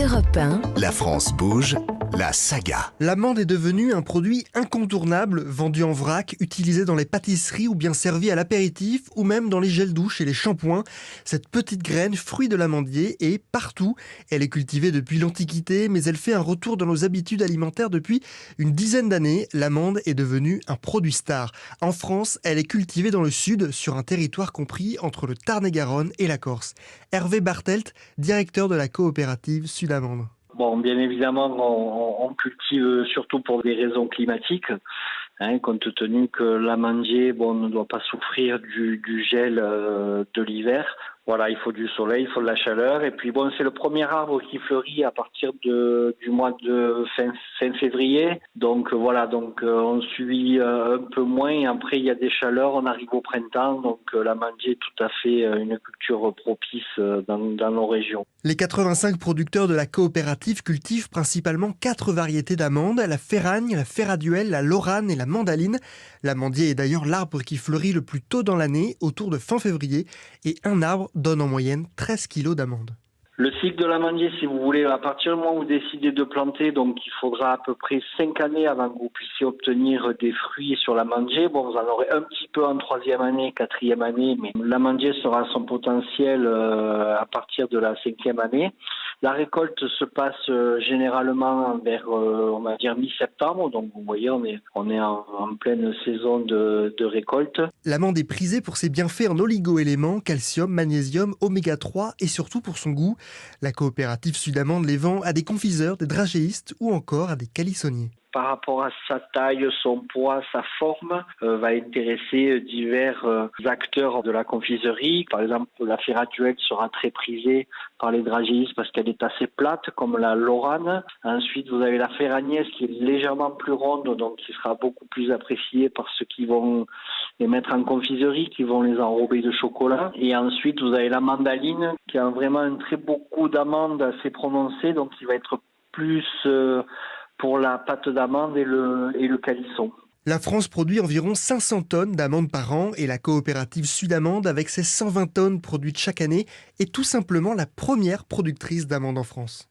Europe 1. La France bouge, la saga. L'amande est devenue un produit incontournable, vendu en vrac, utilisé dans les pâtisseries ou bien servi à l'apéritif ou même dans les gels douches et les shampoings. Cette petite graine, fruit de l'amandier, est partout. Elle est cultivée depuis l'Antiquité, mais elle fait un retour dans nos habitudes alimentaires depuis une dizaine d'années. L'amande est devenue un produit star. En France, elle est cultivée dans le sud, sur un territoire compris entre le Tarn-et-Garonne et la Corse. Hervé Bartelt, directeur de la coopérative Sud-Amande. Bon, bien évidemment, on cultive surtout pour des raisons climatiques, compte tenu que l'amandier, ne doit pas souffrir du gel de l'hiver. Voilà, il faut du soleil, il faut de la chaleur. Et puis c'est le premier arbre qui fleurit à partir du mois de fin février. Donc on suit un peu moins. Et après, il y a des chaleurs, on arrive au printemps. Donc l'amandier est tout à fait une culture propice dans nos régions. Les 85 producteurs de la coopérative cultivent principalement 4 variétés d'amandes, la ferragne, la ferraduelle, la lorane et la mandaline. L'amandier est d'ailleurs l'arbre qui fleurit le plus tôt dans l'année, autour de fin février, et un arbre donne en moyenne 13 kilos d'amandes. Le cycle de l'amandier, si vous voulez, à partir du moment où vous décidez de planter, donc il faudra à peu près 5 années avant que vous puissiez obtenir des fruits sur l'amandier. Vous en aurez un petit peu en 3e année, 4e année, mais l'amandier sera à son potentiel à partir de la 5e année. La récolte se passe généralement vers, mi-septembre. Donc vous voyez, on est en pleine saison de récolte. L'amande est prisée pour ses bienfaits en oligo-éléments, calcium, magnésium, oméga 3 et surtout pour son goût. La coopérative Sud-Amande les vend à des confiseurs, des dragéistes ou encore à des calissonniers. Par rapport à sa taille, son poids, sa forme, va intéresser divers acteurs de la confiserie. Par exemple, la ferraduelle sera très prisée par les dragéistes parce qu'elle est assez plate, comme la lorane. Ensuite, vous avez la ferragnesse qui est légèrement plus ronde, donc qui sera beaucoup plus appréciée par ceux qui vont les mettre en confiserie, qui vont les enrober de chocolat. Et ensuite, vous avez la mandaline qui a vraiment un très beau goût d'amande assez prononcé, donc qui va être plus pour la pâte d'amande et le calisson. La France produit environ 500 tonnes d'amandes par an et la coopérative Sud-Amande, avec ses 120 tonnes produites chaque année, est tout simplement la première productrice d'amandes en France.